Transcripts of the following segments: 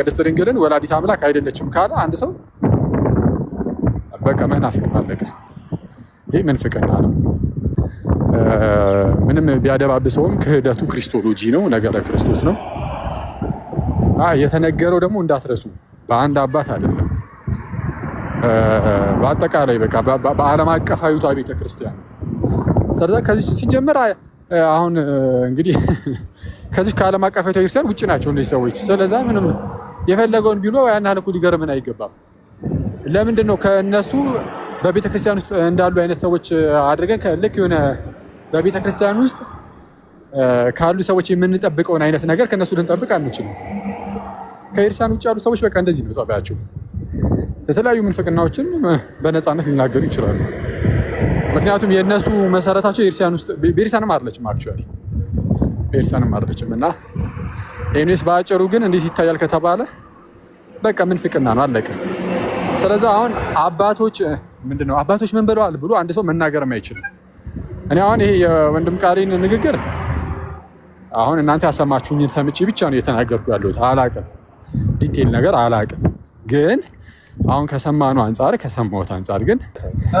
ቅድስት ድንግልን ወላዲተ አምላክ አይደለችም ካለ አንድ ሰው በቃ መናፍቅ አለቀ። ይህ ምንፍቅና ነው። ምንም ቢያደባብሰውም ክህደቱ ክሪስቶሎጂ ነው፣ ነገረ ክርስቶስ ነው። የተነገረው ደግሞ እንዳትረሱ በአንድ አባት አይደለም፣ በአጠቃላይ በቃ በዓለም አቀፋዊቷ ቤተክርስቲያን ስለዛ ከዚህ ሲጀመር አሁን እንግዲህ ከዚህ ከዓለም አቀፋዊቷ ቤተክርስቲያን ውጪ ናቸው እነዚህ ሰዎች። ስለዛ ምንም የፈለገውን ቢሉ ያን ያህል እኮ ሊገርምን አይገባም። ለምንድን ነው ከነሱ በቤተክርስቲያን ውስጥ እንዳሉ አይነት ሰዎች አድርገን ልክ የሆነ በቤተክርስቲያን ውስጥ ካሉ ሰዎች የምንጠብቀውን አይነት ነገር ከነሱ ልንጠብቅ አንችልም። ከኤርሳን ውጭ ያሉ ሰዎች በቃ እንደዚህ ነው ጸባያቸው። የተለያዩ ምንፍቅናዎችን በነፃነት ሊናገሩ ይችላሉ። ምክንያቱም የእነሱ መሰረታቸው ኤርሲያን ውስጥ ቤርሳንም አይደለችም፣ አክቹዋሊ ቤርሳንም አይደለችም። እና ኤኒዌይስ በአጭሩ ግን እንዴት ይታያል ከተባለ በቃ ምንፍቅና ነው፣ አለቀ። ስለዚህ አሁን አባቶች ምንድነው አባቶች ምን ብለዋል ብሎ አንድ ሰው መናገርም አይችልም። እኔ አሁን ይሄ የወንድም ቃሌን ንግግር አሁን እናንተ ያሰማችሁኝን ሰምቼ ብቻ ነው እየተናገርኩ ያለሁት። አላቅም፣ ዲቴል ነገር አላቅም። ግን አሁን ከሰማነው አንጻር ከሰማሁት አንጻር ግን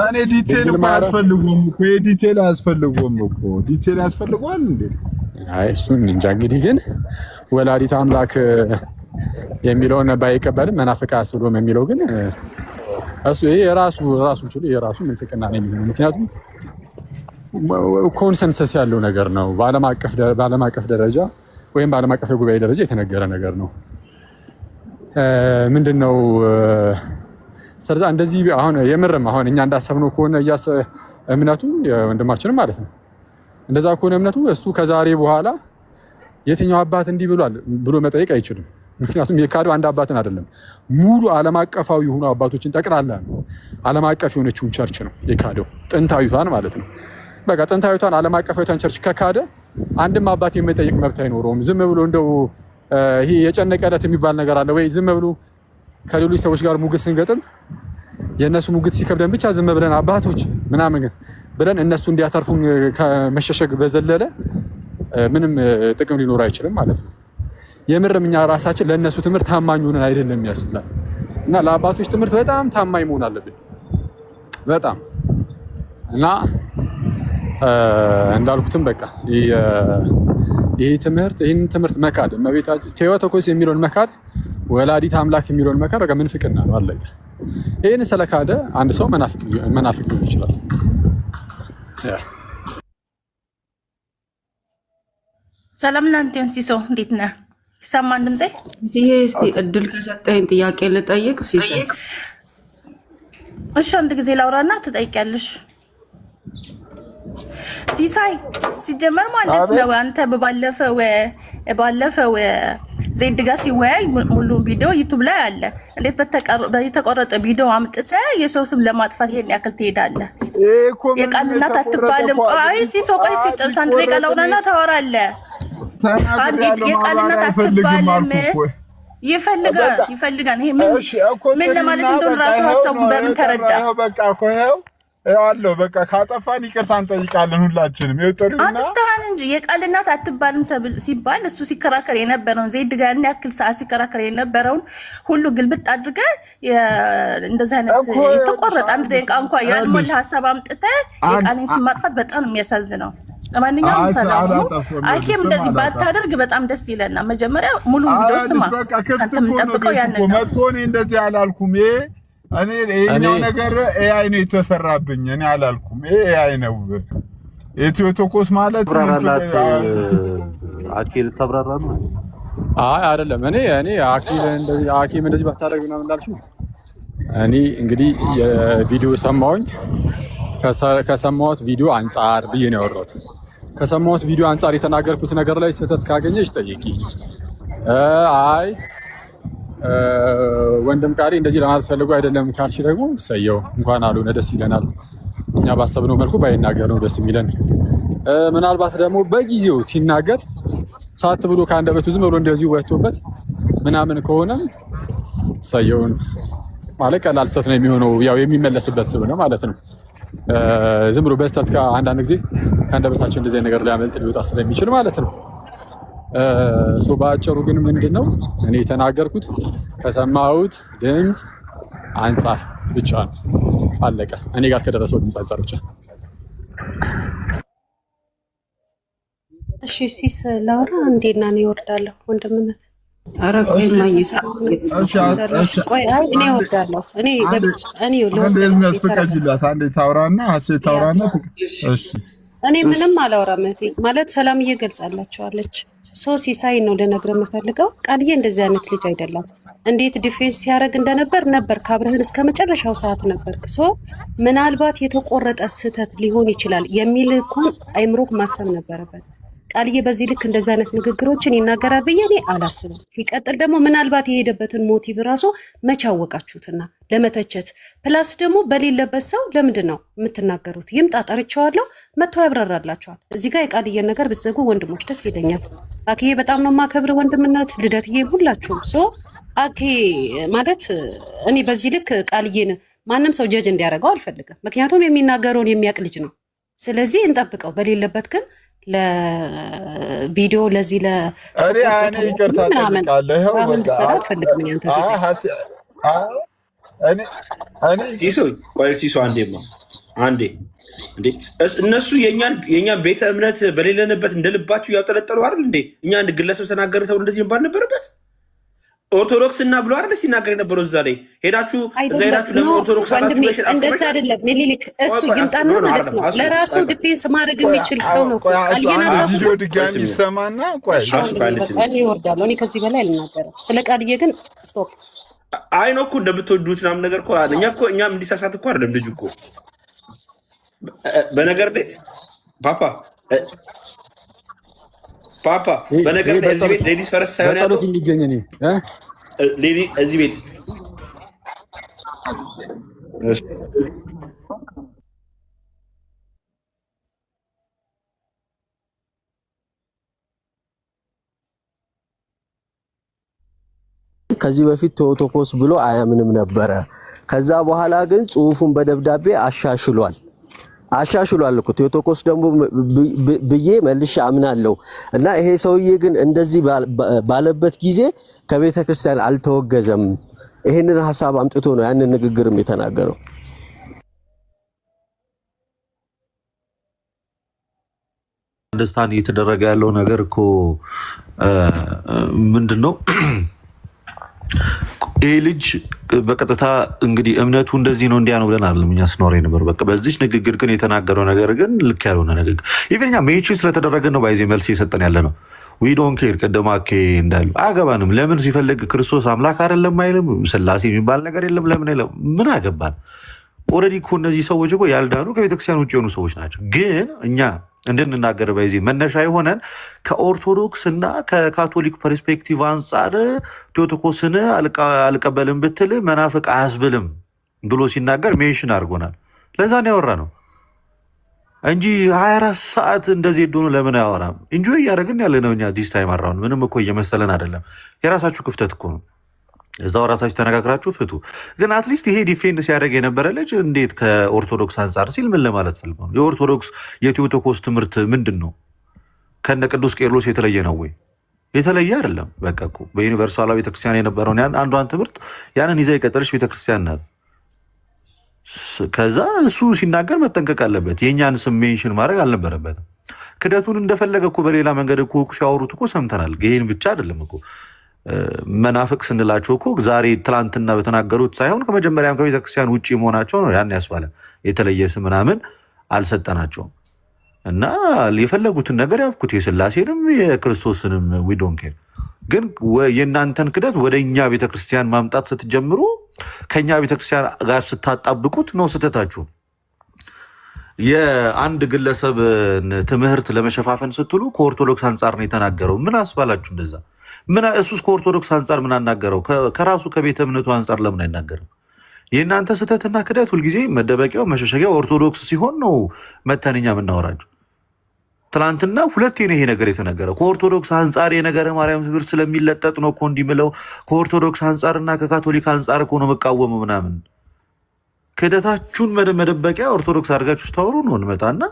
እኔ ዲቴል አያስፈልጉም እኮ ዲቴል አያስፈልጉም እኮ ዲቴል ያስፈልጓል እንዴ? አይ እሱን እንጃ። እንግዲህ ግን ወላዲተ አምላክ የሚለውን ባይቀበልም መናፍቅ አያስብሎም የሚለው ግን እሱ ይሄ ራሱ ችሎ የራሱ ምንፍቅና ነው የሚሆነው። ምክንያቱም ኮንሰንሰስ ያለው ነገር ነው። በዓለም አቀፍ ደረጃ ወይም በዓለም አቀፍ ጉባኤ ደረጃ የተነገረ ነገር ነው። ምንድነው ስለዛ እንደዚህ አሁን የምርም አሁን እኛ እንዳሰብነው ከሆነ እምነቱ የወንድማችንም ማለት ነው እንደዛ ከሆነ እምነቱ እሱ ከዛሬ በኋላ የትኛው አባት እንዲህ ብሏል ብሎ መጠየቅ አይችልም። ምክንያቱም የካደው አንድ አባትን አይደለም፣ ሙሉ ዓለም አቀፋዊ የሆኑ አባቶችን ጠቅላላ ነው። ዓለም አቀፍ የሆነችውን ቸርች ነው የካደው፣ ጥንታዊቷን ማለት ነው። በቃ ጥንታዊቷን ዓለም አቀፋዊቷን ቸርች ከካደ አንድም አባት የመጠየቅ መብት አይኖረውም። ዝም ብሎ እንደው ይሄ የጨነቀለት የሚባል ነገር አለ ወይ? ዝም ብሎ ከሌሎች ሰዎች ጋር ሙግት ስንገጥም የእነሱ ሙግት ሲከብደን ብቻ ዝም ብለን አባቶች ምናምን ብለን እነሱ እንዲያተርፉን ከመሸሸግ በዘለለ ምንም ጥቅም ሊኖር አይችልም ማለት ነው። የምርም እኛ ራሳችን ለእነሱ ትምህርት ታማኝ ሆነን አይደለም ያስብላል። እና ለአባቶች ትምህርት በጣም ታማኝ መሆን አለብን በጣም እና እንዳልኩትም በቃ ይህን ትምህርት መካድ እመቤታችን ቴዎቶኮስ የሚለውን መካድ ወላዲተ አምላክ የሚለውን መካድ በቃ ምንፍቅና ነው፣ አለቀ። ይህን ስለካደ አንድ ሰው መናፍቅ ሊሆን ይችላል። ሰላም እናንተ ሲሶ እንዴት ነህ? ይሰማል ድምጼ? ይሄ እስቲ እድል ከሰጠኝ ጥያቄ ልጠይቅ ሲሶ። እሺ አንድ ጊዜ ላውራና ትጠይቂያለሽ። ሲሳይ ሲጀመር ማለት ነው አንተ ባለፈው ዜድ ጋር ሲወያይ ሙሉ ቪዲዮ ዩቲዩብ ላይ አለ። እንዴት በተቆረጠ ቪዲዮ አምጥተህ የሰው ስም ለማጥፋት ይሄን ያክል ትሄዳለህ? የቃል እናት አትባልም። አይ ሲሶ ቆይ ሲጨርስ አንድ ደቂቃ ላውራና ታወራለህ። የቃል እናት አትባልም። ይፈልጋል። ይሄ ምን ለማለት እንደሆነ ራሱ ሀሳቡ በምን ተረዳ? በቃ እኮ ይኸው አለው በቃ ካጠፋን ይቅርታ እንጠይቃለን ሁላችንም። ይወጣሉና አጥፍተሃል እንጂ የቃል እናት አትባልም ሲባል እሱ ሲከራከር የነበረውን ዜድ ጋር እና ያክል ሰዓት ሲከራከር የነበረውን ሁሉ ግልብጥ አድርገህ እንደዛ አይነት የተቆረጠ አንድ ደቂቃ እንኳን ያልሞላ ሀሳብ አምጥተህ የቃልን ስም ማጥፋት በጣም የሚያሳዝነው። ለማንኛውም ሰላም አይኬም እንደዚህ ባታደርግ በጣም ደስ ይለናል። መጀመሪያ ሙሉ ቪዲዮ ስማ። አንተ የምጠብቀው ያን ነው። መጥቶኔ እንደዚህ አላልኩም። እኔ ይሄኛው ነገር ኤአይ ነው የተሰራብኝ። እኔ አላልኩም። ኤአይ ነው የቴዎቶኮስ ማለት አኪል ተብራራ ነው። አይ አይደለም። እኔ አኪም እንደዚህ ባታደርግ ምናምን እንዳልሽው እኔ እንግዲህ የቪዲዮ ሰማሁኝ። ከሰማሁት ቪዲዮ አንጻር ብዬ ነው ያወራሁት። ከሰማሁት ቪዲዮ አንጻር የተናገርኩት ነገር ላይ ስህተት ካገኘሽ ጠይቂ። አይ ወንድም ቃሪ እንደዚህ ለማለት ፈልጎ አይደለም ካልሽ ደግሞ ሰየው እንኳን አልሆነ ደስ ይለናል። እኛ ባሰብነው መልኩ ባይናገር ነው ደስ የሚለን። ምናልባት ደግሞ በጊዜው ሲናገር ሳት ብሎ ከአንደበቱ ዝም ብሎ እንደዚህ ወጥቶበት ምናምን ከሆነ ሰየውን ማለት ቀላል ስህተት ነው የሚሆነው፣ ያው የሚመለስበት ስለሆነ ማለት ነው። ዝም ብሎ በስተት ከአንዳንድ ጊዜ ከአንደበታችን እንደዚህ ነገር ሊያመልጥ ሊወጣ ስለሚችል ማለት ነው። በአጭሩ ግን ምንድነው እኔ የተናገርኩት ከሰማሁት ድምፅ አንጻር ብቻ ነው። አለቀ። እኔ ጋር ከደረሰው ድምፅ አንጻር ብቻ። እሺ ሲስ ላውራ እንዴና ነው ይወርዳለሁ ወንድምነት ኧረ ቆይ ማይሳ ቆይ እኔ እወርዳለሁ እኔ ለምን ፍቀጅላት አንዴ ታውራና ሀሴት ታውራና እሺ እኔ ምንም አላወራም እህቴ ማለት ሰላም እየገልጻላችኋለች ሲሳይ ነው ልነግርህ የምፈልገው ቃልዬ እንደዚህ አይነት ልጅ አይደለም እንዴት ዲፌንስ ሲያደርግ ነበር ካብረህን እስከ መጨረሻው ሰዓት ነበር ምናልባት የተቆረጠ ስህተት ሊሆን ይችላል የሚል እንኳን አይምሮክ ማሰብ ነበረበት ቃልዬ በዚህ ልክ እንደዚህ አይነት ንግግሮችን ይናገራል ብዬ እኔ አላስብም ሲቀጥል ደግሞ ምናልባት የሄደበትን ሞቲቭ ራሱ መቻወቃችሁትና ለመተቸት ፕላስ ደግሞ በሌለበት ሰው ለምንድን ነው የምትናገሩት ይምጣ ጠርቼዋለሁ መጥቶ ያብራራላችኋል እዚህ ጋር የቃልዬን ነገር ብትዘጉ ወንድሞች ደስ ይለኛል አክዬ በጣም ነው የማከብር ወንድምነት ልደትዬ ሁላችሁም አኬ ማለት እኔ በዚህ ልክ ቃልዬን ማንም ሰው ጀጅ እንዲያደርገው አልፈልግም ምክንያቱም የሚናገረውን የሚያውቅ ልጅ ነው ስለዚህ እንጠብቀው በሌለበት ግን ለቪዲዮ ለዚህ እኔ ይቅርታ ጠይቃለሁ ይኸው በቃ አልፈልግም ያንተ ሲሶ አንዴ እንዴ እነሱ የኛን ቤተ እምነት በሌለንበት እንደልባችሁ ያውጠለጠሉ አይደል እንዴ እኛ አንድ ግለሰብ ተናገረ ተብሎ እንደዚህ መባል ነበረበት ኦርቶዶክስ እና ብሎ አይደል ሲናገር የነበረው እዛ ላይ ሄዳችሁ ለምን ኦርቶዶክስ አላችሁ እንደዛ አይደለም ሚሊሊክ እሱ ይምጣና ማለት ነው ለራሱ ዲፌንስ ማድረግ የሚችል ሰው ነው ቃልዬና ቪዲዮ ድጋሚ ይሰማና ቆይ እኔ እወርዳለሁ እኔ ከዚህ በላይ አልናገርም ስለ ቃልዬ ግን ስቶፕ አይ ነው እኮ እንደምትወዱት ምናምን ነገር እኮ እኛም እንዲሳሳት እኮ አይደለም ልጅ እኮ በነገር ላይ ፓፓ በነገር ላይ እዚህ ቤት ሌዲስ ፈረስ ሳይሆን ያለው የሚገኝ እኔ እዚህ ቤት ከዚህ በፊት ቴዎቶኮስ ብሎ አያምንም ነበረ ከዛ በኋላ ግን ጽሁፉን በደብዳቤ አሻሽሏል እኮ ቴዎቶኮስ ደግሞ ብዬ መልሼ አምናለሁ እና ይሄ ሰውዬ ግን እንደዚህ ባለበት ጊዜ ከቤተ ክርስቲያን አልተወገዘም ይሄንን ሐሳብ አምጥቶ ነው ያንን ንግግርም የተናገረው አንደርስታንድ እየተደረገ ያለው ነገር እኮ ምንድነው ይሄ ልጅ በቀጥታ እንግዲህ እምነቱ እንደዚህ ነው እንዲያ ነው ብለን አይደለም እኛ ስኖር ነበር በቃ በዚህ ንግግር ግን የተናገረው ነገር ግን ልክ ያልሆነ ንግግር ኢቭንኛ ሜንሽ ስለተደረገ ነው ባይዜ መልስ እየሰጠን ያለ ነው ዊ ዶንት ኬር ቀደማኬ እንዳሉ አገባንም ለምን ሲፈልግ ክርስቶስ አምላክ አይደለም አይልም ስላሴ የሚባል ነገር የለም ለምን አይልም ምን አገባን ኦልሬዲ እኮ እነዚህ ሰዎች እኮ ያልዳኑ ከቤተክርስቲያን ውጭ የሆኑ ሰዎች ናቸው ግን እኛ እንድንናገር ባይዜ መነሻ የሆነን ከኦርቶዶክስ እና ከካቶሊክ ፐርስፔክቲቭ አንጻር ቴዎቶኮስን አልቀበልም ብትል መናፍቅ አያስብልም ብሎ ሲናገር ሜንሽን አድርጎናል ለዛ ነው ያወራ ነው እንጂ 24 ሰዓት እንደዚህ ዶኑ ለምን አያወራም ኢንጆይ እያደረግን ያለ ነው እኛ ዲስ ታይም አራውን ምንም እኮ እየመሰለን አይደለም የራሳችሁ ክፍተት እኮ ነው እዛው ራሳችሁ ተነጋግራችሁ ፍቱ ግን አትሊስት ይሄ ዲፌንድ ሲያደርግ የነበረ ልጅ እንዴት ከኦርቶዶክስ አንጻር ሲል ምን ለማለት ፈልጎ ነው የኦርቶዶክስ የቴዎቶኮስ ትምህርት ምንድነው ከነ ቅዱስ ቄርሎስ የተለየ ነው ወይ የተለየ አይደለም በቃ እኮ በዩኒቨርሳል ቤተክርስቲያን የነበረውን አንዷን ትምህርት ያንን ይዛ የቀጠለች ቤተክርስቲያን ናት ከዛ እሱ ሲናገር መጠንቀቅ አለበት የኛን ስም ሜንሽን ማድረግ አልነበረበትም ክደቱን እንደፈለገ እኮ በሌላ መንገድ እኮ ሲያወሩት እኮ ሰምተናል ይሄን ብቻ አይደለም እኮ መናፍቅ ስንላቸው እኮ ዛሬ ትላንትና በተናገሩት ሳይሆን ከመጀመሪያም ከቤተክርስቲያን ውጪ መሆናቸው ነው ያን ያስባለ የተለየ ስም ምናምን አልሰጠናቸውም እና የፈለጉትን ነገር ያብኩት የስላሴንም የክርስቶስንም ዊ ዶንት ኬር ግን የእናንተን ክደት ወደኛ ቤተክርስቲያን ማምጣት ስትጀምሩ ከኛ ቤተክርስቲያን ጋር ስታጣብቁት ነው ስተታችሁ የአንድ ግለሰብ ትምህርት ለመሸፋፈን ስትሉ ከኦርቶዶክስ አንጻር ነው የተናገረው ምን አስባላችሁ እንደዛ ምን እሱስ ከኦርቶዶክስ አንጻር ምን አናገረው ከራሱ ከቤተ እምነቱ አንጻር ለምን አይናገርም የእናንተ ስተትና ክደት ሁልጊዜ መደበቂያው መሸሸጊያው ኦርቶዶክስ ሲሆን ነው መተንኛ የምናወራቸው ትላንትና ሁለቴ ነው ይሄ ነገር የተነገረው ከኦርቶዶክስ አንጻር የነገረ ማርያም ትምህርት ስለሚለጠጥ ነው እኮ እንዲምለው ከኦርቶዶክስ አንጻርና ከካቶሊክ አንጻር እኮ ነው መቃወም ምናምን ክደታችሁን መደበቂያ ኦርቶዶክስ አድርጋችሁ ስታወሩ ነው እንመጣና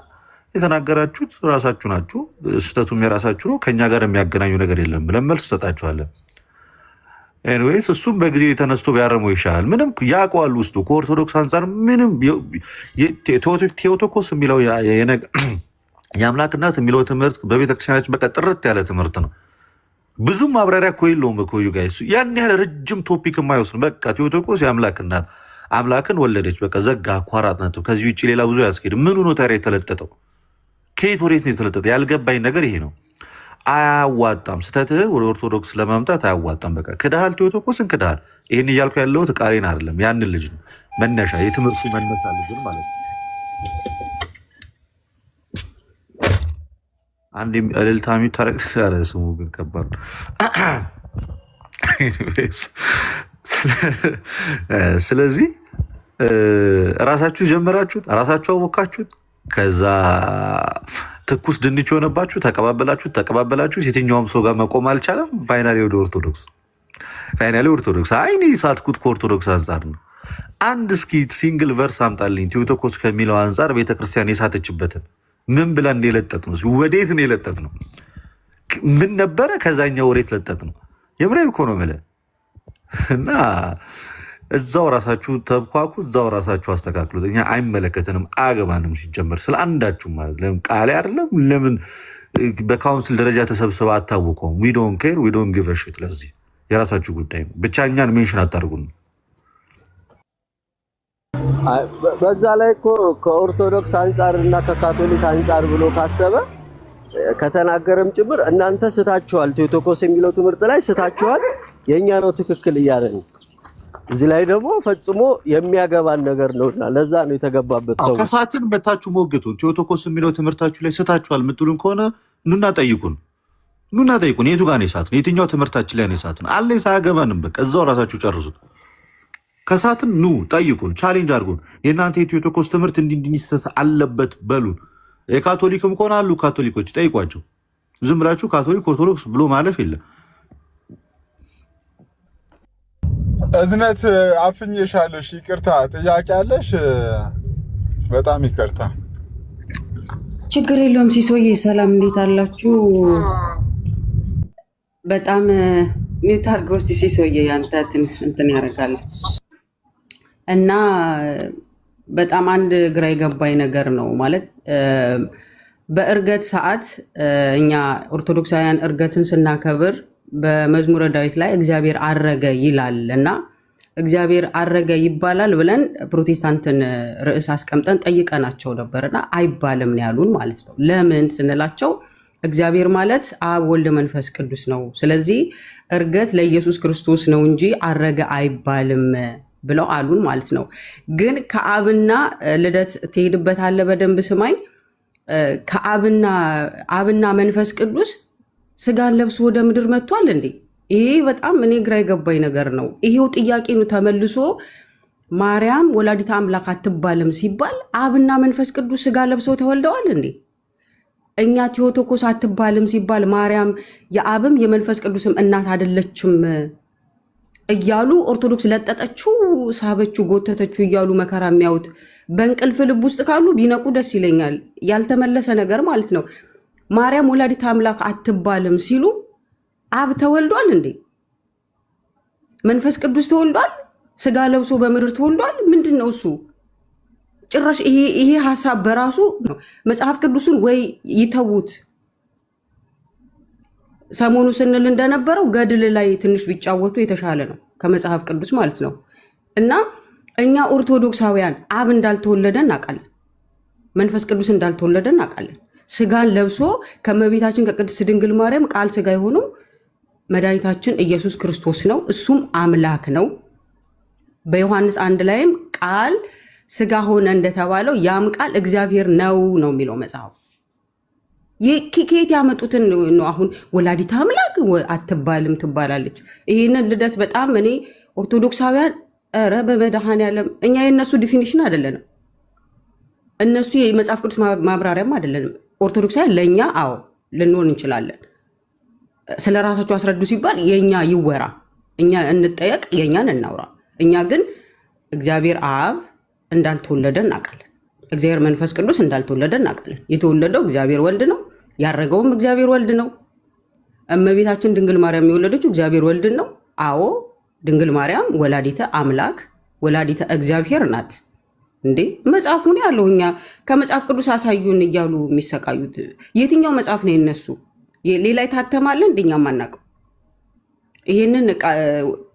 የተናገራችሁት ራሳችሁ ናችሁ፣ ስህተቱም የራሳችሁ ነው፣ ከኛ ጋር የሚያገናኙ ነገር የለም ብለን መልስ ሰጣችኋለን። ኤኒዌይስ እሱም በጊዜ ተነስቶ ቢያረመው ይሻላል። ምንም ያውቀዋል ውስጡ ከኦርቶዶክስ አንጻር ምንም ቴዎቶኮስ የሚለው የአምላክናት የሚለው ትምህርት በቤተክርስቲያናችን በቃ ጥርት ያለ ትምህርት ነው። ብዙም ማብራሪያ እኮ የለውም እኮ ዩ ጋይስ፣ ያን ያህል ረጅም ቶፒክ የማይወስድ በቃ ቴዎቶኮስ የአምላክናት አምላክን ወለደች፣ በቃ ዘጋ አኳራት ነጥብ። ከዚህ ውጭ ሌላ ብዙ ያስኬድ። ምኑ ነው ታዲያ የተለጠጠው? ከየት ወዴት ነው የተለጠጠ? ያልገባኝ ነገር ይሄ ነው። አያዋጣም። ስተትህ ወደ ኦርቶዶክስ ለማምጣት አያዋጣም። በቃ ክድሃል፣ ቴዎቶኮስን ክድሃል። ይህን እያልኩ ያለሁት ቃሌን አይደለም፣ ያንን ልጅ ነው መነሻ የትምህርቱ መነሻ ልጅን ማለት ነው። አንድ እልልታ የሚታረቅ ስሙ ግን ከባድ ነው። ስለዚህ ራሳችሁ ጀመራችሁት፣ ራሳችሁ አወካችሁት። ከዛ ትኩስ ድንች የሆነባችሁ ተቀባበላችሁት። የትኛውም ሰው ጋር መቆም አልቻለም። ፋይናሊ ወደ ኦርቶዶክስ አይኔ ሳትኩት ከኦርቶዶክስ አንጻር ነው። አንድ እስኪ ሲንግል ቨርስ አምጣልኝ ቴዎቶኮስ ከሚለው አንጻር ቤተክርስቲያን የሳተችበትን ምን ብለን የለጠጥ ነው? ወዴት ነው የለጠጥ ነው? ምን ነበረ? ከዛኛው ወዴት ለጠጥ ነው? የምሬን እኮ ነው የምልህ። እና እዛው ራሳችሁ ተብኳኩ፣ እዛው ራሳችሁ አስተካክሉት። እኛ አይመለከተንም፣ አገባንም። ሲጀመር ስለ አንዳችሁ ማለት ለምን ቃል አይደለም ለምን በካውንስል ደረጃ ተሰብስበ አታወቀውም? ዊ ዶንት ኬር ዊ ዶንት ጊቭ አ ሺት። ለዚህ የራሳችሁ ጉዳይ ነው። ብቻ እኛን ሜንሽን አታርጉን። በዛ ላይ እኮ ከኦርቶዶክስ አንጻር እና ከካቶሊክ አንጻር ብሎ ካሰበ ከተናገረም ጭምር እናንተ ስታችኋል፣ ቴዎቶኮስ የሚለው ትምህርት ላይ ስታችኋል፣ የኛ ነው ትክክል እያለ ነው። እዚህ ላይ ደግሞ ፈጽሞ የሚያገባን ነገር ነውና ለዛ ነው የተገባበት። ሰው ከሳትን በታችሁ ሞግቱ። ቴዎቶኮስ የሚለው ትምህርታችሁ ላይ ስታችኋል የምትሉን ከሆነ ኑና ጠይቁን። የቱ ጋር ነው የሳትን? የትኛው ትምህርታችን ላይ ነው የሳትን? አለ ሳያገባንም በቃ እዛው ራሳችሁ ጨርሱት። ከሳትን ኑ ጠይቁን፣ ቻሌንጅ አድርጉን። የእናንተ የቴዎቶኮስ ትምህርት እንዲስተት አለበት በሉን። የካቶሊክም ከሆነ አሉ ካቶሊኮች ጠይቋቸው። ዝም ብላችሁ ካቶሊክ ኦርቶዶክስ ብሎ ማለፍ የለም። እዝነት አፍኜሻለሁ። ይቅርታ፣ ጥያቄ አለሽ? በጣም ይቅርታ። ችግር የለውም። ሲሶዬ ሰላም፣ እንዴት አላችሁ? በጣም ሚታርገው እስቲ ሲሶዬ፣ ያንተ ትንሽ እንትን ያደርጋል እና በጣም አንድ ግራ የገባኝ ነገር ነው ማለት በእርገት ሰዓት እኛ ኦርቶዶክሳውያን እርገትን ስናከብር በመዝሙረ ዳዊት ላይ እግዚአብሔር አረገ ይላል እና እግዚአብሔር አረገ ይባላል ብለን ፕሮቴስታንትን ርዕስ አስቀምጠን ጠይቀናቸው ነበርና አይባልም ነው ያሉን ማለት ነው። ለምን ስንላቸው እግዚአብሔር ማለት አብ ወልድ መንፈስ ቅዱስ ነው፣ ስለዚህ እርገት ለኢየሱስ ክርስቶስ ነው እንጂ አረገ አይባልም ብለው አሉን ማለት ነው። ግን ከአብና ልደት ትሄድበታለህ፣ በደንብ ስማኝ። ከአብና መንፈስ ቅዱስ ስጋን ለብሶ ወደ ምድር መጥቷል እንዴ? ይሄ በጣም እኔ ግራ የገባኝ ነገር ነው። ይሄው ጥያቄ ነው ተመልሶ ማርያም ወላዲተ አምላክ አትባልም ሲባል አብና መንፈስ ቅዱስ ስጋ ለብሰው ተወልደዋል እንዴ? እኛ ቴዎቶኮስ አትባልም ሲባል ማርያም የአብም የመንፈስ ቅዱስም እናት አይደለችም እያሉ ኦርቶዶክስ ለጠጠችው፣ ሳበችው፣ ጎተተችው እያሉ መከራ የሚያዩት በእንቅልፍ ልብ ውስጥ ካሉ ቢነቁ ደስ ይለኛል። ያልተመለሰ ነገር ማለት ነው። ማርያም ወላዲተ አምላክ አትባልም ሲሉ አብ ተወልዷል እንዴ? መንፈስ ቅዱስ ተወልዷል? ስጋ ለብሶ በምድር ተወልዷል? ምንድን ነው እሱ? ጭራሽ ይሄ ሀሳብ በራሱ መጽሐፍ ቅዱስን ወይ ይተዉት። ሰሞኑ ስንል እንደነበረው ገድል ላይ ትንሽ ቢጫወቱ የተሻለ ነው ከመጽሐፍ ቅዱስ ማለት ነው። እና እኛ ኦርቶዶክሳውያን አብ እንዳልተወለደ እናውቃለን፣ መንፈስ ቅዱስ እንዳልተወለደ እናውቃለን። ስጋን ለብሶ ከመቤታችን ከቅድስት ድንግል ማርያም ቃል ስጋ የሆነው መድኃኒታችን ኢየሱስ ክርስቶስ ነው። እሱም አምላክ ነው። በዮሐንስ 1 ላይም ቃል ስጋ ሆነ እንደተባለው ያም ቃል እግዚአብሔር ነው ነው የሚለው መጽሐፉ። ከየት ያመጡትን ነው? አሁን ወላዲተ አምላክ አትባልም ትባላለች። ይህንን ልደት በጣም እኔ ኦርቶዶክሳውያን ኧረ በመድኃኔዓለም እኛ የእነሱ ዲፊኒሽን አይደለንም፣ እነሱ የመጽሐፍ ቅዱስ ማብራሪያም አይደለንም። ኦርቶዶክሳውያን ለእኛ አዎ ልንሆን እንችላለን። ስለ ራሳቸው አስረዱ ሲባል የእኛ ይወራ፣ እኛ እንጠየቅ፣ የእኛን እናውራ። እኛ ግን እግዚአብሔር አብ እንዳልተወለደ እናውቃለን። እግዚአብሔር መንፈስ ቅዱስ እንዳልተወለደ እናውቃለን። የተወለደው እግዚአብሔር ወልድ ነው። ያረገውም እግዚአብሔር ወልድ ነው። እመቤታችን ድንግል ማርያም የወለደችው እግዚአብሔር ወልድን ነው። አዎ ድንግል ማርያም ወላዲተ አምላክ ወላዲተ እግዚአብሔር ናት። እንዴ መጽሐፉ ነው ያለው። እኛ ከመጽሐፍ ቅዱስ አሳዩን እያሉ የሚሰቃዩት የትኛው መጽሐፍ ነው የነሱ? ሌላ የታተማለ እንደኛም አናውቀው። ይሄንን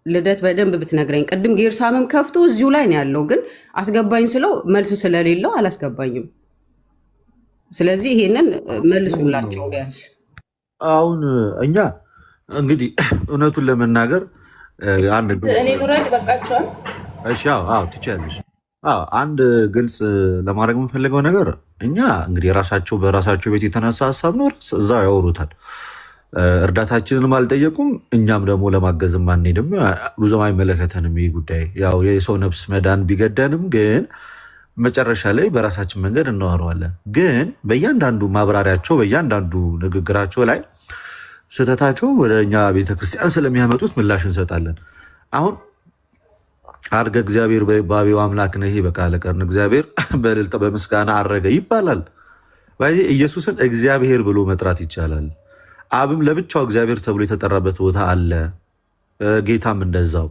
ልደት በደንብ ብትነግረኝ። ቅድም ጌርሳምም ከፍቶ እዚሁ ላይ ነው ያለው፣ ግን አስገባኝ ስለው መልስ ስለሌለው አላስገባኝም። ስለዚህ ይሄንን መልሱላቸው ቢያንስ። አሁን እኛ እንግዲህ እውነቱን ለመናገር እኔ ኑረድ በቃቸዋል። እሺ አዎ ትችያለሽ። አንድ ግልጽ ለማድረግ የምንፈልገው ነገር እኛ እንግዲህ የራሳቸው በራሳቸው ቤት የተነሳ ሀሳብ ነው፣ እዛው ያወሩታል። እርዳታችንንም አልጠየቁም። እኛም ደግሞ ለማገዝም አንሄድም። ብዙም አይመለከተንም ይህ ጉዳይ። ያው የሰው ነፍስ መዳን ቢገደንም ግን መጨረሻ ላይ በራሳችን መንገድ እናወራዋለን። ግን በእያንዳንዱ ማብራሪያቸው በእያንዳንዱ ንግግራቸው ላይ ስህተታቸው ወደ እኛ ቤተክርስቲያን ስለሚያመጡት ምላሽ እንሰጣለን። አሁን አርገ እግዚአብሔር በባቢው አምላክ ነህ በቃለ ቀርን እግዚአብሔር በእልልታ በምስጋና አረገ ይባላል። በዚህ ኢየሱስን እግዚአብሔር ብሎ መጥራት ይቻላል። አብም ለብቻው እግዚአብሔር ተብሎ የተጠራበት ቦታ አለ፣ ጌታም እንደዛው።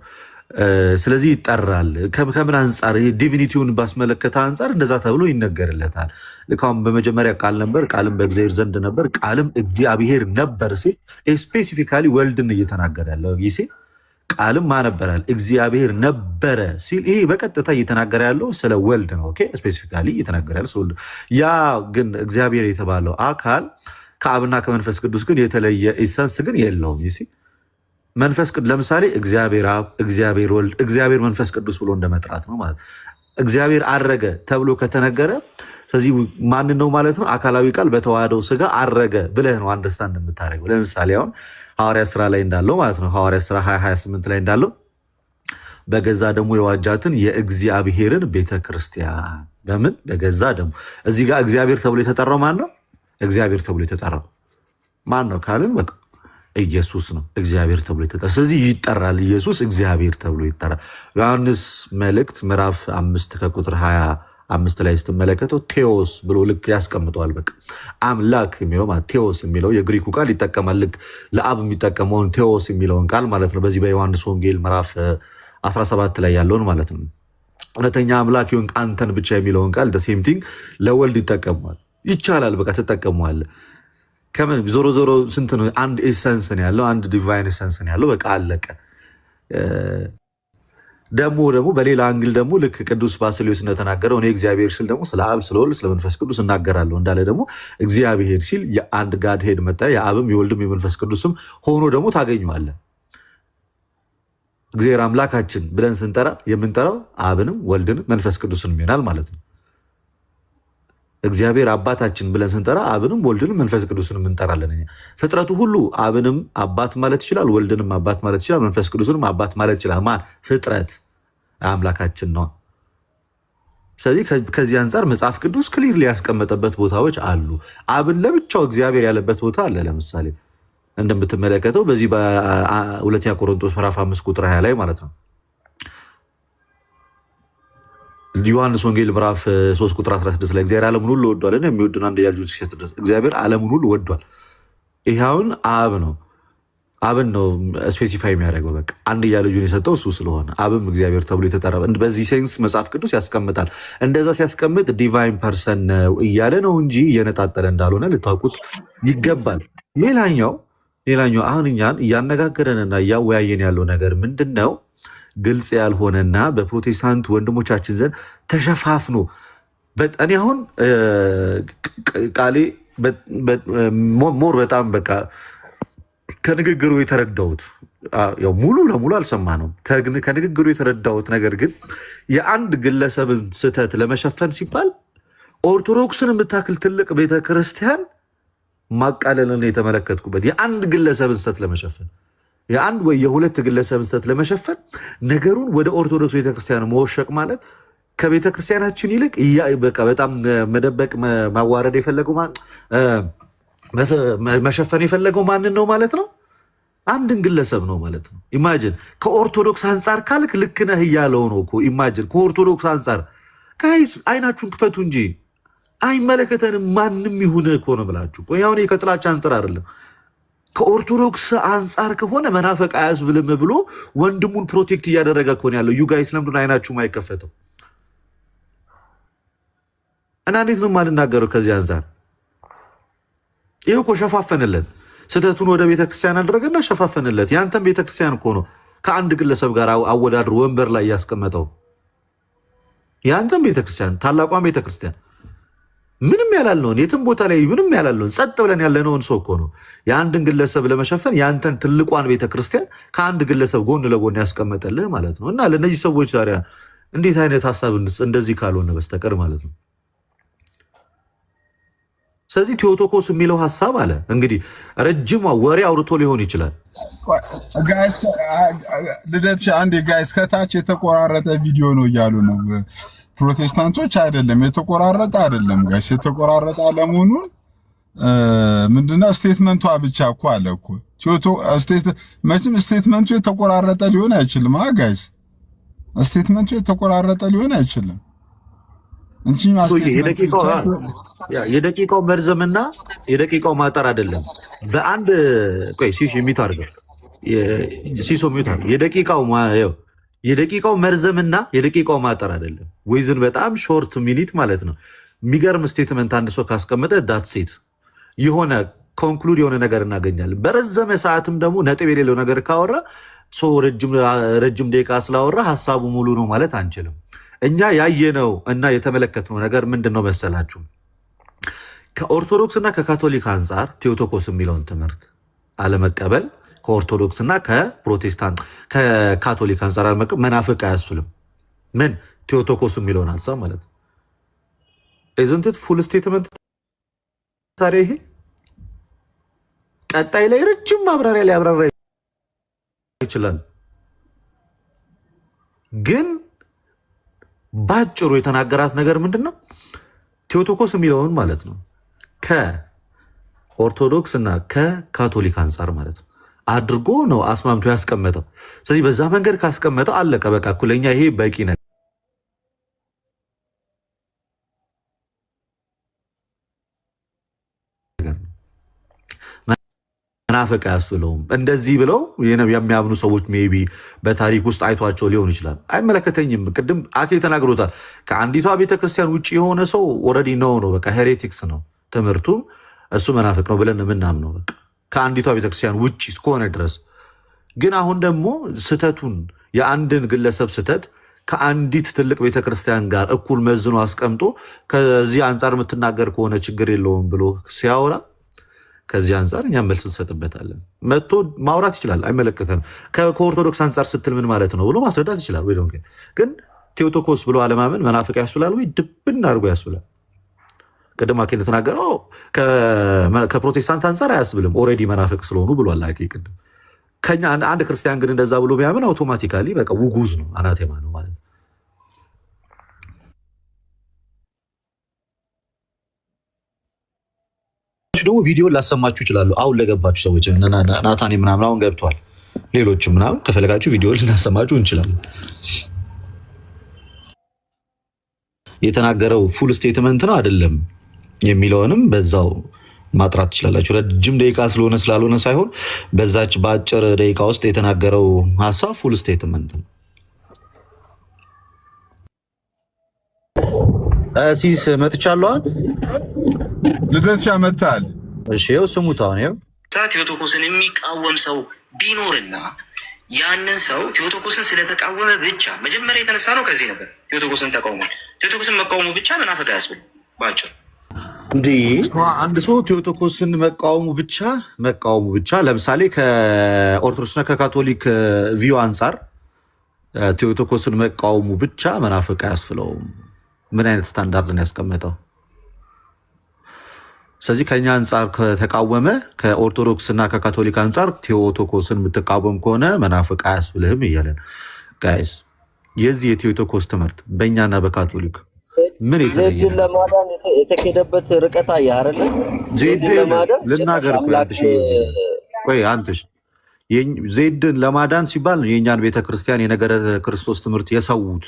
ስለዚህ ይጠራል። ከምን አንጻር ዲቪኒቲውን ባስመለከተ አንጻር እንደዛ ተብሎ ይነገርለታል። ልካሁን በመጀመሪያ ቃል ነበር፣ ቃልም በእግዚአብሔር ዘንድ ነበር፣ ቃልም እግዚአብሔር ነበር ሲል ስፔሲፊካሊ ወልድን እየተናገረ ያለው ጊዜ ቃልም ማነበራል እግዚአብሔር ነበረ ሲል ይሄ በቀጥታ እየተናገረ ያለው ስለ ወልድ ነው። ስፔሲፊካሊ እየተናገረ ያለው ስለ ወልድ። ያ ግን እግዚአብሔር የተባለው አካል ከአብና ከመንፈስ ቅዱስ ግን የተለየ ኢሰንስ ግን የለውም። መንፈስ ቅዱስ ለምሳሌ እግዚአብሔር አብ፣ እግዚአብሔር ወልድ፣ እግዚአብሔር መንፈስ ቅዱስ ብሎ እንደመጥራት ነው ማለት። እግዚአብሔር አረገ ተብሎ ከተነገረ ስለዚህ ማንን ነው ማለት ነው? አካላዊ ቃል በተዋህደው ስጋ አረገ ብለህ ነው አንደርስታንድ የምታደርገው። ለምሳሌ አሁን ሐዋርያ ስራ ላይ እንዳለው ማለት ነው ሐዋርያ ስራ 2028 ላይ እንዳለው በገዛ ደግሞ የዋጃትን የእግዚአብሔርን ቤተክርስቲያን በምን በገዛ ደግሞ። እዚህ ጋር እግዚአብሔር ተብሎ የተጠራው ማን ነው? እግዚአብሔር ተብሎ የተጠራው ማን ነው ካልን በቃ ኢየሱስ ነው እግዚአብሔር ተብሎ የተጠራው። ስለዚህ ይጠራል፣ ኢየሱስ እግዚአብሔር ተብሎ ይጠራል። ዮሐንስ መልእክት ምዕራፍ 5 ከቁጥር 25 ላይ ስትመለከተው ቴዎስ ብሎ ልክ ያስቀምጠዋል። በቃ አምላክ የሚለው ማለት ቴዎስ የሚለው የግሪኩ ቃል ይጠቀማል። ልክ ለአብ የሚጠቀመውን ቴዎስ የሚለውን ቃል ማለት ነው። በዚህ በዮሐንስ ወንጌል ምዕራፍ 17 ላይ ያለውን ማለት ነው። እውነተኛ አምላክ ይሁን አንተን ብቻ የሚለውን ቃል ሴም ቲንግ ለወልድ ይጠቀመዋል። ይቻላል፣ በቃ ትጠቀመዋለህ። ከምን ዞሮ ዞሮ ስንት ነው? አንድ ኤሰንስ ነው ያለው፣ አንድ ዲቫይን ኤሰንስ ነው ያለው። በቃ አለቀ። ደግሞ በሌላ አንግል ደግሞ ልክ ቅዱስ ባስልዮስ እንደተናገረው እኔ እግዚአብሔር ስል ደግሞ ስለ አብ ስለ ወልድ ስለ መንፈስ ቅዱስ እናገራለሁ እንዳለ ደግሞ እግዚአብሔር ሲል የአንድ ጋድ ሄድ መጠሪያ የአብም የወልድም የመንፈስ ቅዱስም ሆኖ ደግሞ ታገኘዋለህ። እግዚአብሔር አምላካችን ብለን ስንጠራ የምንጠራው አብንም ወልድንም መንፈስ ቅዱስንም ይሆናል ማለት ነው። እግዚአብሔር አባታችን ብለን ስንጠራ አብንም ወልድንም መንፈስ ቅዱስንም እንጠራለን። ፍጥረቱ ሁሉ አብንም አባት ማለት ይችላል፣ ወልድንም አባት ማለት ይችላል፣ መንፈስ ቅዱስንም አባት ማለት ይችላል። ማን? ፍጥረት አምላካችን ነው። ስለዚህ ከዚህ አንጻር መጽሐፍ ቅዱስ ክሊር ሊያስቀመጠበት ቦታዎች አሉ። አብን ለብቻው እግዚአብሔር ያለበት ቦታ አለ። ለምሳሌ እንደምትመለከተው በዚህ በሁለተኛ ቆሮንቶስ ምዕራፍ 5 ቁጥር 20 ላይ ማለት ነው። ዮሐንስ ወንጌል ምዕራፍ 3 ቁጥር 16 ላይ እግዚአብሔር ዓለሙን ሁሉ ወዷልና የሚወዱን አንድያ ልጁን እስኪሰጥ ድረስ እግዚአብሔር ዓለሙን ሁሉ ወዷል። ይኸውን አብ ነው፣ አብን ነው ስፔሲፋይ የሚያደርገው። በቃ አንድያ ልጁን የሰጠው እሱ ስለሆነ አብም እግዚአብሔር ተብሎ የተጠራ በዚህ ሴንስ መጽሐፍ ቅዱስ ያስቀምጣል። እንደዛ ሲያስቀምጥ ዲቫይን ፐርሰን ነው እያለ ነው እንጂ እየነጣጠለ እንዳልሆነ ልታውቁት ይገባል። ሌላኛው አሁን እኛን እያነጋገረንና እያወያየን ያለው ነገር ምንድን ነው? ግልጽ ያልሆነና በፕሮቴስታንት ወንድሞቻችን ዘንድ ተሸፋፍኖ እኔ አሁን ቃሌ ሞር በጣም በቃ ከንግግሩ የተረዳሁት ሙሉ ለሙሉ አልሰማነውም። ከንግግሩ የተረዳሁት ነገር ግን የአንድ ግለሰብን ስህተት ለመሸፈን ሲባል ኦርቶዶክስን የምታክል ትልቅ ቤተክርስቲያን ማቃለልን የተመለከትኩበት የአንድ ግለሰብን ስህተት ለመሸፈን የአንድ ወይ የሁለት ግለሰብን ስህተት ለመሸፈን ነገሩን ወደ ኦርቶዶክስ ቤተክርስቲያን መወሸቅ ማለት ከቤተክርስቲያናችን ይልቅ በቃ በጣም መደበቅ ማዋረድ የፈለገው መሸፈን የፈለገው ማንን ነው ማለት ነው? አንድን ግለሰብ ነው ማለት ነው። ኢማጅን ከኦርቶዶክስ አንጻር ካልክ ልክ ነህ እያለው ነው እኮ። ኢማጅን ከኦርቶዶክስ አንጻር ጋይስ አይናችሁን ክፈቱ እንጂ አይመለከተንም። ማንም ይሁን እኮ ነው ብላችሁ ቆይ። አሁን ከጥላቻ አንጻር አይደለም ከኦርቶዶክስ አንጻር ከሆነ መናፈቅ አያስብልም ብሎ ወንድሙን ፕሮቴክት እያደረገ ከሆነ ያለው ዩ ጋይስ ለምንድን አይናችሁ ማይከፈተው? እና እንዴት ነው የማልናገረው? ከዚህ አንጻር ይህ እኮ ሸፋፈንለት፣ ስህተቱን ወደ ቤተክርስቲያን አደረገና ሸፋፈንለት። ያንተን ቤተክርስቲያን እኮ ነው ከአንድ ግለሰብ ጋር አወዳድሮ ወንበር ላይ ያስቀመጠው። ያንተን ቤተክርስቲያን ታላቋን ቤተክርስቲያን ምንም ያላልነውን የትም ቦታ ላይ ምንም ያላልነውን ጸጥ ብለን ያለነውን ሰው እኮ ነው የአንድን ግለሰብ ለመሸፈን ያንተን ትልቋን ቤተክርስቲያን ከአንድ ግለሰብ ጎን ለጎን ያስቀመጠልህ ማለት ነው። እና ለእነዚህ ሰዎች ታዲያ እንዴት አይነት ሀሳብ እንደዚህ ካልሆነ በስተቀር ማለት ነው። ስለዚህ ቴዎቶኮስ የሚለው ሀሳብ አለ እንግዲህ ረጅም ወሬ አውርቶ ሊሆን ይችላል። ጋይስ ልደት አንዴ ጋይስ ከታች የተቆራረጠ ቪዲዮ ነው እያሉ ነው ፕሮቴስታንቶች። አይደለም የተቆራረጠ አይደለም ጋይስ፣ የተቆራረጠ አለመሆኑን ምንድነው ስቴትመንቷ ብቻ እኮ አለ እኮ መቼም ስቴትመንቱ የተቆራረጠ ሊሆን አይችልም። ጋይስ ስቴትመንቱ የተቆራረጠ ሊሆን አይችልም። የደቂቃው መርዘምና የደቂቃው ማጠር አይደለም። በአንድ ቆይ ሲሶ የሚት አድርገው ሲሶ የሚት የደቂቃው መርዘምና የደቂቃው ማጠር አይደለም። ወይዝን በጣም ሾርት ሚኒት ማለት ነው። የሚገርም ስቴትመንት አንድ ሰው ካስቀመጠ ዳት ሴት የሆነ ኮንክሉድ የሆነ ነገር እናገኛለን። በረዘመ ሰዓትም ደግሞ ነጥብ የሌለው ነገር ካወራ ሰው ረጅም ደቂቃ ስላወራ ሀሳቡ ሙሉ ነው ማለት አንችልም። እኛ ያየነው እና የተመለከትነው ነገር ምንድን ነው መሰላችሁ? ከኦርቶዶክስ እና ከካቶሊክ አንጻር ቴዎቶኮስ የሚለውን ትምህርት አለመቀበል ከኦርቶዶክስ እና ከፕሮቴስታንት ከካቶሊክ አንጻር አለመቀበል መናፍቅ አያስብልም። ምን ቴዎቶኮስ የሚለውን ሀሳብ ማለት ነው። ኤዘንትት ፉል ስቴትመንት ታዲያ ይሄ ቀጣይ ላይ ረጅም ማብራሪያ ሊያብራራ ይችላል ግን ባጭሩ የተናገራት ነገር ምንድን ነው? ቴዎቶኮስ የሚለውን ማለት ነው ከኦርቶዶክስ እና ከካቶሊክ አንጻር ማለት ነው አድርጎ ነው አስማምቶ ያስቀመጠው። ስለዚህ በዛ መንገድ ካስቀመጠው አለቀ በቃ። እኩለኛ ይሄ በቂ ነገር መናፍቅ አያስብለውም። እንደዚህ ብለው የሚያምኑ ሰዎች ሜቢ በታሪክ ውስጥ አይቷቸው ሊሆን ይችላል። አይመለከተኝም። ቅድም አኬ ተናግሮታል። ከአንዲቷ ቤተክርስቲያን ውጭ የሆነ ሰው ኦልሬዲ ነው በቃ ሄሬቲክስ ነው ትምህርቱም እሱ መናፍቅ ነው ብለን የምናምነው በቃ ከአንዲቷ ቤተክርስቲያን ውጭ እስከሆነ ድረስ። ግን አሁን ደግሞ ስህተቱን የአንድን ግለሰብ ስህተት ከአንዲት ትልቅ ቤተክርስቲያን ጋር እኩል መዝኖ አስቀምጦ ከዚህ አንጻር የምትናገር ከሆነ ችግር የለውም ብሎ ሲያወራ ከዚህ አንጻር እኛም መልስ እንሰጥበታለን። መጥቶ ማውራት ይችላል፣ አይመለከተንም። ከኦርቶዶክስ አንጻር ስትል ምን ማለት ነው ብሎ ማስረዳት ይችላል። ወይ ግን ቴዎቶኮስ ብሎ አለማመን መናፍቅ ያስብላል ወይ ድብን አድርጎ ያስብላል። ቅድም አኬ እንደተናገረው ከፕሮቴስታንት አንጻር አያስብልም ኦልሬዲ መናፍቅ ስለሆኑ ብሏል አኬ ቅድም። ከኛ አንድ ክርስቲያን ግን እንደዛ ብሎ ቢያምን አውቶማቲካሊ በቃ ውጉዝ ነው አናቴማ ነው ማለት ነው። ደግሞ ቪዲዮ ላሰማችሁ ይችላሉ። አሁን ለገባችሁ ሰዎች ናታኔ ምናምን አሁን ገብቷል። ሌሎችም ምናምን ከፈለጋችሁ ቪዲዮ ልናሰማችሁ እንችላለን። የተናገረው ፉል ስቴትመንት ነው አይደለም የሚለውንም በዛው ማጥራት ትችላላችሁ። ረጅም ደቂቃ ስለሆነ ስላልሆነ ሳይሆን በዛች በአጭር ደቂቃ ውስጥ የተናገረው ሀሳብ ፉል ስቴትመንት ነው። ሲስ መጥቻለሁ። ልደትሻ መጥተሃል። እሺ ይኸው ስሙት። አሁን ይኸው ቴዎቶኮስን የሚቃወም ሰው ቢኖርና ያንን ሰው ቴዎቶኮስን ስለተቃወመ ብቻ መጀመሪያ የተነሳ ነው ከዚህ ነበር። ቴዎቶኮስን ተቃውሟል። ቴዎቶኮስን መቃወሙ ብቻ መናፍቅ አያስብልም ባጭሩ። እንዲህ አንድ ሰው ቴዎቶኮስን መቃወሙ ብቻ ለምሳሌ ከኦርቶዶክስና ከካቶሊክ ቪው አንጻር ቴዎቶኮስን መቃወሙ ብቻ መናፍቅ አያስብለውም። ምን አይነት ስታንዳርድን ያስቀመጠው? ስለዚህ ከኛ አንጻር ከተቃወመ ከኦርቶዶክስ እና ከካቶሊክ አንጻር ቴዎቶኮስን የምትቃወም ከሆነ መናፍቅ አያስብልህም እያለን ጋይስ፣ የዚህ የቴዎቶኮስ ትምህርት በእኛና በካቶሊክ ምን ዜድን ለማዳን የተኬደበት ርቀት አየህ አይደለ? ዜድን ልናገር ቆይ አንተሽ ዜድን ለማዳን ሲባል የእኛን ቤተክርስቲያን የነገረ ክርስቶስ ትምህርት የሰዉት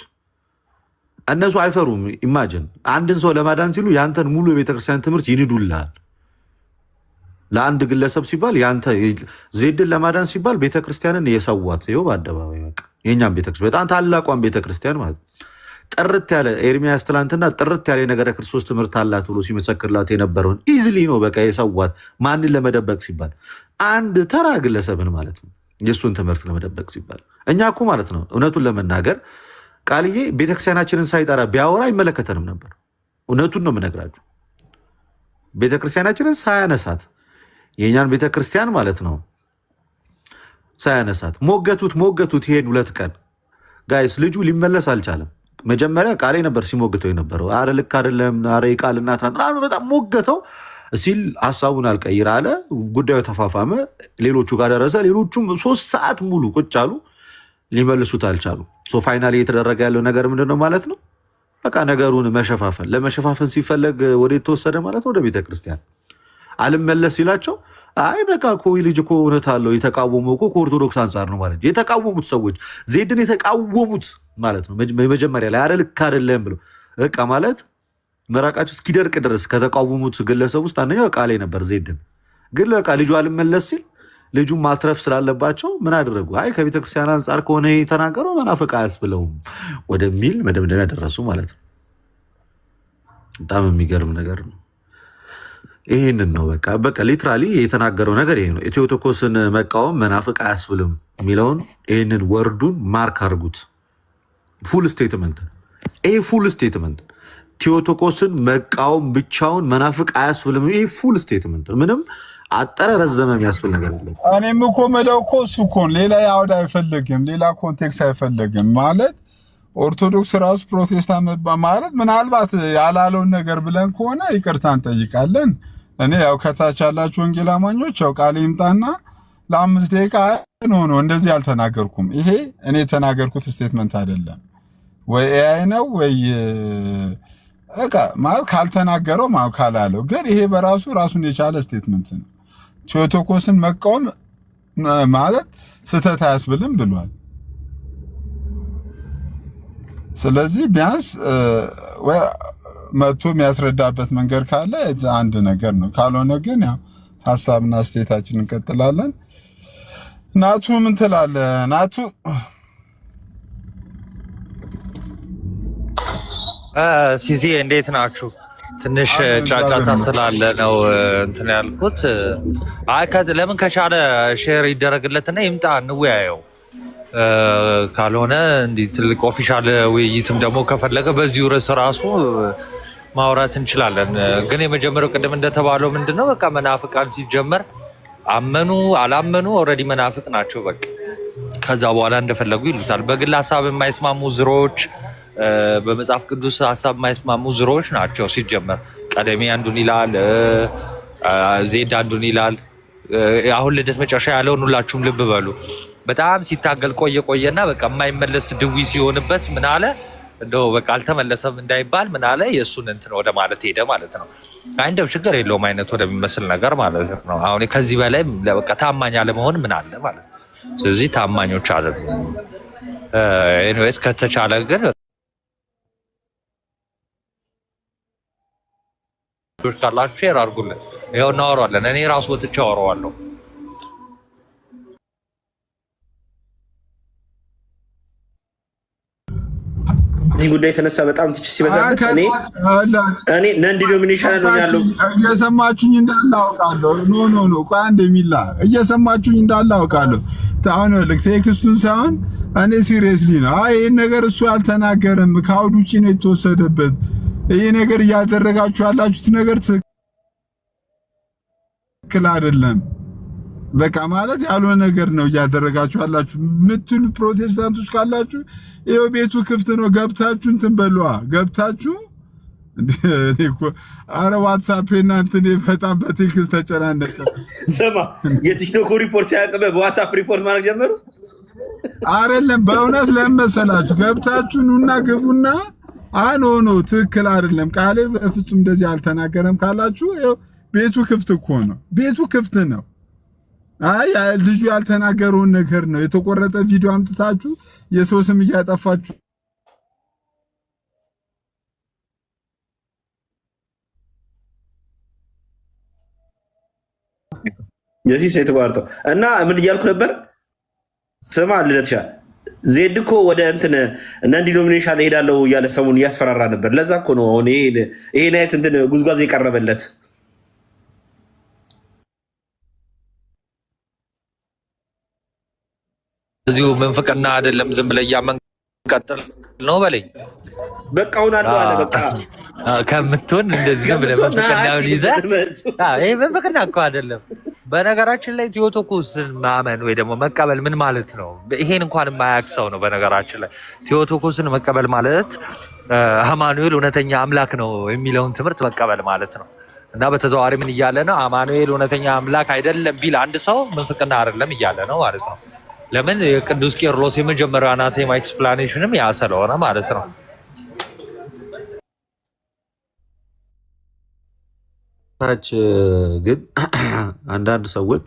እነሱ አይፈሩም። ኢማጅን አንድን ሰው ለማዳን ሲሉ ያንተን ሙሉ የቤተክርስቲያን ትምህርት ይንዱልሃል። ለአንድ ግለሰብ ሲባል ያንተ ዜድን ለማዳን ሲባል ቤተክርስቲያንን የሰዋት ይኸው በአደባባይ በቃ የኛም ቤተክርስቲያን በጣም ታላቋን ቤተክርስቲያን ማለት ጥርት ያለ ኤርሚያስ ትላንትና ጥርት ያለ የነገረ ክርስቶስ ትምህርት አላት ብሎ ሲመሰክርላት የነበረውን ኢዝሊ ነው በቃ የሰዋት። ማንን ለመደበቅ ሲባል? አንድ ተራ ግለሰብን ማለት ነው፣ የእሱን ትምህርት ለመደበቅ ሲባል። እኛ እኮ ማለት ነው እውነቱን ለመናገር ቃልዬ ቤተክርስቲያናችንን ሳይጠራ ቢያወራ አይመለከተንም ነበር። እውነቱን ነው የምነግራችሁ። ቤተክርስቲያናችንን ሳያነሳት የእኛን ቤተክርስቲያን ማለት ነው ሳያነሳት ሞገቱት ይሄን 2 ቀን ጋይስ፣ ልጁ ሊመለስ አልቻለም። መጀመሪያ ቃሌ ነበር ሲሞግተው የነበረው። አረ ልክ አይደለም፣ አረ ቃል እናትና በጣም ሞገተው ሲል ሀሳቡን አልቀይር አለ። ጉዳዩ ተፋፋመ፣ ሌሎቹ ጋር ደረሰ። ሌሎቹም 3 ሰዓት ሙሉ ቁጭ አሉ፣ ሊመልሱት አልቻሉ። ፋይናሊ እየተደረገ ያለው ነገር ምንድነው ማለት ነው? በቃ ነገሩን መሸፋፈን። ለመሸፋፈን ሲፈለግ ወደ የተወሰደ ማለት ወደ ቤተክርስቲያን አልመለስ ሲላቸው አይ በቃ እኮ ልጅ እኮ እውነት አለው የተቃወመው እኮ ከኦርቶዶክስ አንጻር ነው ማለት የተቃወሙት ሰዎች ዜድን የተቃወሙት ማለት ነው። መጀመሪያ ላይ አረ ልክ አይደለም ብሎ በቃ ማለት መራቃቸው እስኪደርቅ ድረስ ከተቃወሙት ግለሰብ ውስጥ አንደኛው ቃሌ ነበር። ዜድን ግን በቃ ልጁ አልመለስ ሲል ልጁን ማትረፍ ስላለባቸው ምን አደረጉ? አይ ከቤተክርስቲያን አንጻር ከሆነ የተናገረው መናፍቅ አያስብለውም ወደሚል መደምደሚያ ደረሱ ማለት ነው። በጣም የሚገርም ነገር ነው። ይህንን ነው በቃ ሊትራሊ የተናገረው ነገር ይሄ ነው። ቴዎቶኮስን መቃወም መናፍቅ አያስብልም የሚለውን ይህንን ወርዱን ማርክ አድርጉት። ፉል ስቴትመንት፣ ይሄ ፉል ስቴትመንት። ቴዎቶኮስን መቃወም ብቻውን መናፍቅ አያስብልም። ይሄ ፉል ስቴትመንት፣ ምንም አጠረ ረዘመ የሚያስብል ነገር የለም። እኔም እኮ መዳው እኮ እሱ እኮ ሌላ ያውድ አይፈልግም፣ ሌላ ኮንቴክስት አይፈልግም ማለት ኦርቶዶክስ ራሱ ፕሮቴስታንት ማለት ምናልባት ያላለውን ነገር ብለን ከሆነ ይቅርታ እንጠይቃለን። እኔ ያው ከታች ያላችሁ ወንጌል አማኞች ያው ቃል ይምጣና ለ5 ደቂቃ ነው እንደዚህ አልተናገርኩም። ይሄ እኔ የተናገርኩት ስቴትመንት አይደለም ወይ ኤአይ ነው ወይ በቃ ማለት ካልተናገረው ማለት ካላለው፣ ግን ይሄ በራሱ ራሱን የቻለ ስቴትመንት ነው። ቴዎቶኮስን መቃወም ማለት ስህተት አያስብልም ብሏል። ስለዚህ ቢያንስ መጥቶ የሚያስረዳበት መንገድ ካለ አንድ ነገር ነው። ካልሆነ ግን ያው ሐሳብና አስተያየታችንን እንቀጥላለን። ናቱ ምን ትላለህ? ናቱ ሲዚ እንዴት ናችሁ? ትንሽ ጫጫታ ስላለ ነው እንትን ያልኩት። ለምን ከቻለ ሼር ይደረግለትና ይምጣ እንወያየው። ካልሆነ እንዲህ ትልቅ ኦፊሻል ውይይትም ደግሞ ከፈለገ በዚሁ ርዕስ ራሱ ማውራት እንችላለን። ግን የመጀመሪያው ቅድም እንደተባለው ምንድነው በቃ መናፍቃን ሲጀመር አመኑ አላመኑ ኦልሬዲ መናፍቅ ናቸው። በቃ ከዛ በኋላ እንደፈለጉ ይሉታል። በግል ሀሳብ የማይስማሙ ዝሮዎች፣ በመጽሐፍ ቅዱስ ሀሳብ የማይስማሙ ዝሮዎች ናቸው ሲጀመር። ቀደሜ አንዱን ይላል፣ ዜድ አንዱን ይላል። አሁን ልደት መጨረሻ ያለውን ሁላችሁም ልብ በሉ። በጣም ሲታገል ቆየና በቃ የማይመለስ ድዊ ሲሆንበት ምን አለ? እንደው በቃ አልተመለሰም እንዳይባል ምን አለ? የእሱን እንትን ወደ ማለት ሄደ ማለት ነው። እንደው ችግር የለውም አይነት ወደሚመስል ነገር ማለት ነው። አሁን ከዚህ በላይ በቃ ታማኝ አለመሆን ምን አለ ማለት ነው። ስለዚህ ታማኞች አይደሉም። ኤኒዌይስ ከተቻለ ግን ካላችሁ ሼር አድርጉልን። ይኸው እናወራዋለን። እኔ ራሱ ወጥቼ አወራዋለሁ። እዚህ ጉዳይ የተነሳ በጣም ትችት ሲበዛበት እኔ ነን ዲኖሚኔሽናል ነው ያለው። እየሰማችሁኝ እንዳለ አውቃለሁ። ኖ ቆይ አንድ የሚላ እየሰማችሁኝ እንዳለ አውቃለሁ። አሁን ቴክስቱን ሳይሆን እኔ ሲሪየስሊ ነው። ይሄን ነገር እሱ አልተናገረም፣ ከአውድ ውጪ ነው የተወሰደበት። ይሄ ነገር እያደረጋችሁ ያላችሁት ነገር ትክክል አይደለም። በቃ ማለት ያልሆነ ነገር ነው እያደረጋችሁ ያላችሁ የምትሉ ፕሮቴስታንቶች ካላችሁ ይኸው ቤቱ ክፍት ነው፣ ገብታችሁ እንትን በሏ። ገብታችሁ እኮ አረ ዋትስአፕ እናንተ በጣም በቴክስት ተጨናነቀ። ስማ የቲክቶክ ሪፖርት ሲያቀበ በዋትስአፕ ሪፖርት ማድረግ ጀመሩ። አይደለም በእውነት ለመሰላችሁ ገብታችሁ ኑና ግቡና ኖ ትክክል አይደለም ቃሌ በፍጹም እንደዚህ አልተናገረም ካላችሁ ይኸው ቤቱ ክፍት እኮ ነው። ቤቱ ክፍት ነው። አይ ልጁ ያልተናገረውን ነገር ነው የተቆረጠ ቪዲዮ አምጥታችሁ የሰው ስም እያጠፋችሁ የሲስ የተቋርጠው እና ምን እያልኩ ነበር? ስማ ልደትሻ ዜድ እኮ ወደ እንትን እነ ዲኖሚኔሽን እሄዳለሁ እያለ ሰሞኑን እያስፈራራ ነበር። ለዛ እኮ ነው አሁን ይሄን አይነት እንትን ጉዝጓዝ የቀረበለት። እዚሁ ምንፍቅና አይደለም ዝም ብለህ እያመንቀጥል ነው በለኝ። በቃ አሁን አለው አለ በቃ ከምትሆን እንደዚህ ዝም ብለህ ምንፍቅናውን ይዘህ ይሄ ምንፍቅና እኮ አይደለም። በነገራችን ላይ ቴዎቶኮስን ማመን ወይ ደግሞ መቀበል ምን ማለት ነው? ይሄን እንኳን የማያውቅ ሰው ነው። በነገራችን ላይ ቴዎቶኮስን መቀበል ማለት አማኑኤል እውነተኛ አምላክ ነው የሚለውን ትምህርት መቀበል ማለት ነው። እና በተዘዋዋሪ ምን እያለ ነው? አማኑኤል እውነተኛ አምላክ አይደለም ቢል አንድ ሰው ምንፍቅና አይደለም እያለ ነው ማለት ነው። ለምን? የቅዱስ ቄርሎስ የመጀመሪያው አናቴማ ኤክስፕላኔሽንም ያ ስለሆነ ማለት ነው። ታች ግን አንዳንድ ሰዎች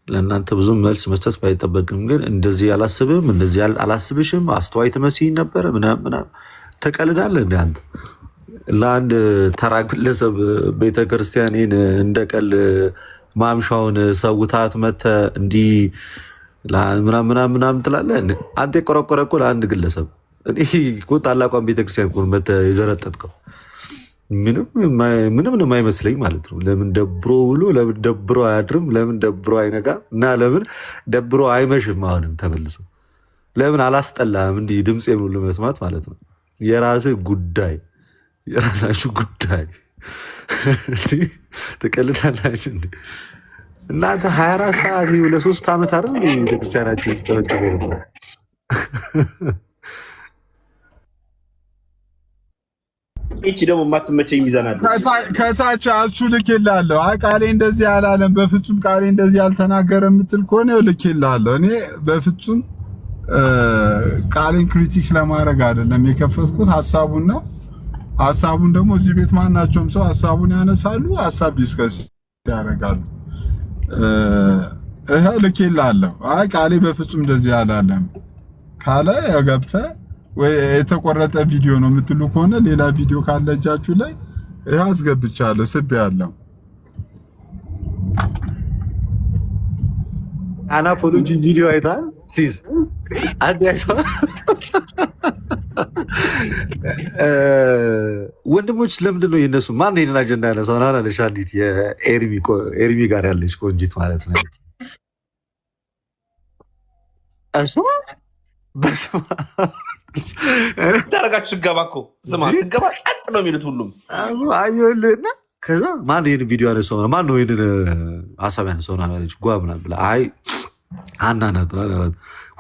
ለእናንተ ብዙም መልስ መስጠት ባይጠበቅም ግን እንደዚህ አላስብም፣ እንደዚህ አላስብሽም፣ አስተዋይ ትመስይኝ ነበረ ምናምን ተቀልዳለህ እንደ አንተ ለአንድ ተራ ግለሰብ ቤተክርስቲያኔን እንደ ቀል ማምሻውን ሰውታት መተህ እንዲህ ምናምን ትላለህ። አንተ የቆረቆረ እኮ ለአንድ ግለሰብ እኔ እኮ ታላቋን ቤተክርስቲያን እኮ መተህ የዘረጠጥከው ምንም ነው የማይመስለኝ ማለት ነው። ለምን ደብሮ ውሎ ለምን ደብሮ አያድርም? ለምን ደብሮ አይነጋ እና ለምን ደብሮ አይመሽም? አሁንም ተመልሶ ለምን አላስጠላም? እንዲህ ድምፄን ሁሉ መስማት ማለት ነው። የራስህ ጉዳይ፣ የራሳችሁ ጉዳይ። ትቀልዳላችሁ እናንተ 24 ሰዓት ለ3 ዓመት አይደል ቤተክርስቲያናችን ሲጨበጨበ ነው። እቺ ደግሞ የማትመቸኝ ሚዛናል ከታች አቹ ልኬልሃለሁ። አይ ቃሌ እንደዚህ አላለም፣ በፍጹም ቃሌ እንደዚህ አልተናገረ የምትል ከሆነ ልኬልሃለሁ። እኔ በፍጹም ቃሌን ክሪቲክ ለማድረግ አይደለም የከፈትኩት፣ ሀሳቡን ነው። ሀሳቡን ደግሞ እዚህ ቤት ማናቸውም ሰው ሀሳቡን ያነሳሉ፣ ሀሳብ ዲስከስ ያደርጋሉ። ይሄ ልኬልሃለሁ። አይ ቃሌ በፍጹም እንደዚህ አላለም ካለ ገብተህ ወይ የተቆረጠ ቪዲዮ ነው የምትሉ ከሆነ ሌላ ቪዲዮ ካለ እጃችሁ ላይ ይሄ አስገብቻለሁ፣ ስቤያለሁ። አናፖሎጂ ቪዲዮ አይታል ሲዝ አንድ አይቷል። ወንድሞች ለምንድን ነው የነሱ ማን ይሄንን አጀንዳ ያነሳው? አላለሽ አንዲት የኤርሚ ጋር ያለች ቆንጂት ማለት ነው እሱ በስማ ታረጋችሁ ስገባ እኮ ስማ ስገባ ጸጥ ነው የሚሉት ሁሉም አየሁልህና ከዛ ማን ይሄን ቪዲዮ ያነሳው ነው ማን ነው ይሄንን ሀሳብ ያነሳው ነው አለች ጓ ምናምን ብላ አይ አናናት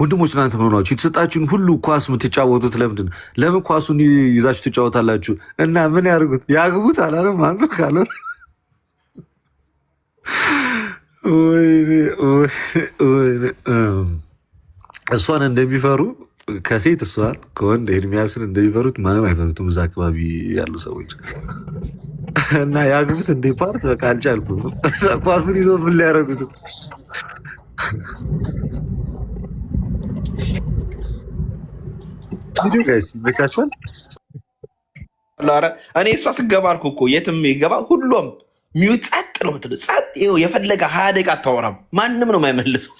ወንድሞች እናንተ ምን ሆናችሁ የተሰጣችሁን ሁሉ ኳስ የምትጫወቱት ለምንድን ነው? ለምን ኳሱን ይዛችሁ ትጫወታላችሁ? እና ምን ያርጉት ያግቡት አላለም ማን ነው ካለ እሷን እንደሚፈሩ ከሴት እሷን ከወንድ ኤርሚያስን እንደሚፈሩት ማንም አይፈሩትም እዛ አካባቢ ያሉ ሰዎች እና ያግቡት እንደ ፓርት በቃ አልቻልኩም። ኳሱን ይዞ ምን ሊያደርጉት ቪዲዮ ጋይስ ይመቻችኋል። እኔ እሷ ስገባ አልኩ እኮ የትም ይገባ ሁሉም ሚውት ጸጥ ነው ምትል ጸጥ የፈለገ 20 ደቂቃ አታወራም። ማንም ነው የማይመልሰው።